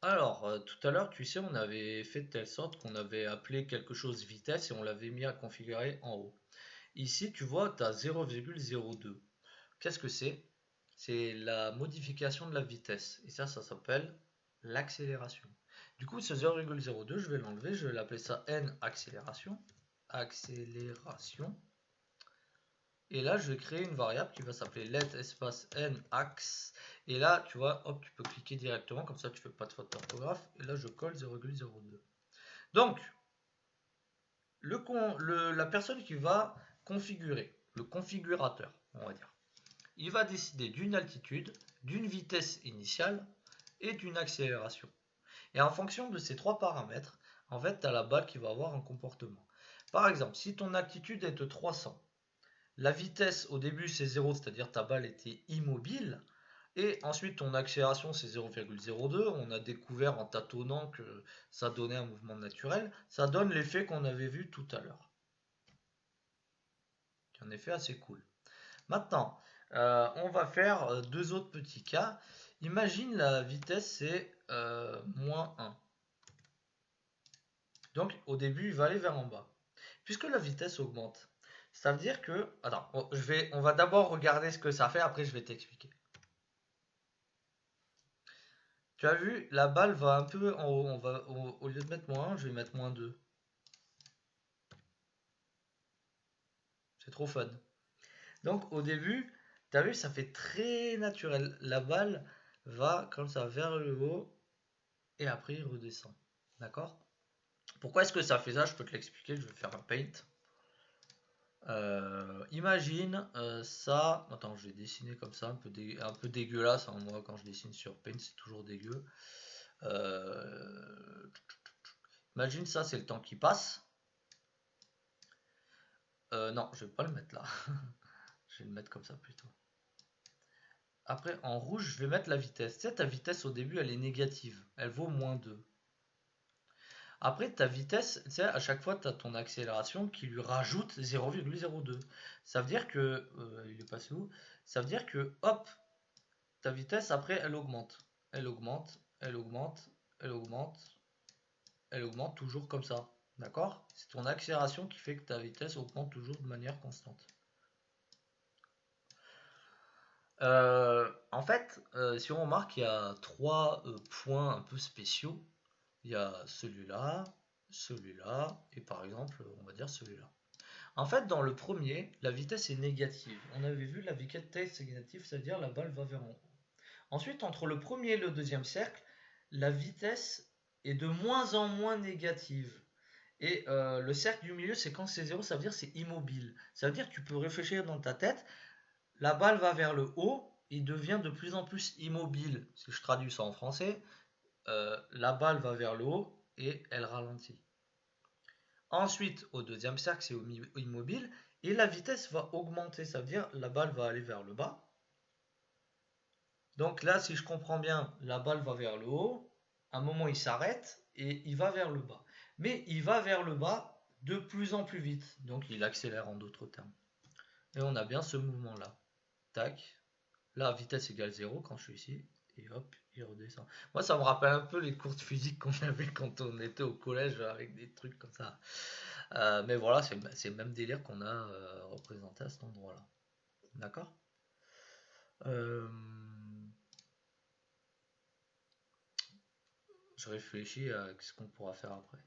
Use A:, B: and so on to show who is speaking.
A: Alors, tout à l'heure, tu sais, on avait fait de telle sorte qu'on avait appelé quelque chose vitesse et on l'avait mis à configurer en haut. Ici, tu vois, tu as 0,02. Qu'est-ce que c'est? C'est la modification de la vitesse. Et ça s'appelle l'accélération. Du coup, ce 0,02, je vais l'enlever, je vais l'appeler ça n accélération. Accélération. Et là, je vais créer une variable qui va s'appeler let espace n ax. Et là, tu vois, hop, tu peux cliquer directement, comme ça tu fais pas de faute d'orthographe. Et là, je colle 0,02. Donc, la personne qui va configurer, le configurateur, on va dire, il va décider d'une altitude, d'une vitesse initiale et d'une accélération. Et en fonction de ces trois paramètres, en fait, tu as la balle qui va avoir un comportement. Par exemple, si ton altitude est de 300, la vitesse au début c'est 0, c'est-à-dire ta balle était immobile. Et ensuite ton accélération c'est 0,02. On a découvert en tâtonnant que ça donnait un mouvement naturel. Ça donne l'effet qu'on avait vu tout à l'heure. Un effet assez cool. Maintenant, on va faire deux autres petits cas. Imagine la vitesse c'est moins 1. Donc au début il va aller vers en bas. Puisque la vitesse augmente, ça veut dire que... Attends, on va d'abord regarder ce que ça fait, après je vais t'expliquer. Tu as vu, la balle va un peu en haut. Au lieu de mettre moins 1, je vais mettre moins 2. C'est trop fun. Donc au début, tu as vu, ça fait très naturel. La balle va comme ça vers le haut et après il redescend. D'accord? Pourquoi est-ce que ça fait ça? Je peux te l'expliquer. Je vais faire un paint. Imagine ça. Attends, je vais dessiner comme ça, un peu dégueulasse, hein. Moi, quand je dessine sur paint, c'est toujours dégueu. Euh, Imagine ça, c'est le temps qui passe. Non, je vais pas le mettre là. Je vais le mettre comme ça plutôt. Après, en rouge, je vais mettre la vitesse. Tu sais, ta vitesse au début, elle est négative. Elle vaut moins 2. Après, ta vitesse, tu sais, à chaque fois, tu as ton accélération qui lui rajoute 0,02. Ça veut dire que... il est passé où? Ça veut dire que, hop, ta vitesse, après, elle augmente. Elle augmente, elle augmente, elle augmente, elle augmente toujours comme ça. D'accord? C'est ton accélération qui fait que ta vitesse augmente toujours de manière constante. En fait, si on remarque, il y a trois points un peu spéciaux. Il y a celui-là, celui-là, et par exemple, on va dire celui-là. En fait, dans le premier, la vitesse est négative. On avait vu la vitesse est négative, c'est-à-dire la balle va vers en haut. Ensuite, entre le premier et le deuxième cercle, la vitesse est de moins en moins négative. Et le cercle du milieu, c'est quand c'est zéro, ça veut dire c'est immobile. Ça veut dire que tu peux réfléchir dans ta tête, la balle va vers le haut et devient de plus en plus immobile. Si je traduis ça en français, la balle va vers le haut et elle ralentit. Ensuite, au deuxième cercle, c'est immobile et la vitesse va augmenter. Ça veut dire la balle va aller vers le bas. Donc là, si je comprends bien, la balle va vers le haut. À un moment, il s'arrête et il va vers le bas. Mais il va vers le bas de plus en plus vite. Donc il accélère en d'autres termes. Et on a bien ce mouvement-là. Tac. Là, vitesse égale 0 quand je suis ici. Et hop, il redescend. Moi, ça me rappelle un peu les cours de physique qu'on avait quand on était au collège avec des trucs comme ça. Mais voilà, c'est le même délire qu'on a représenté à cet endroit-là. D'accord. euh, Je réfléchis à ce qu'on pourra faire après.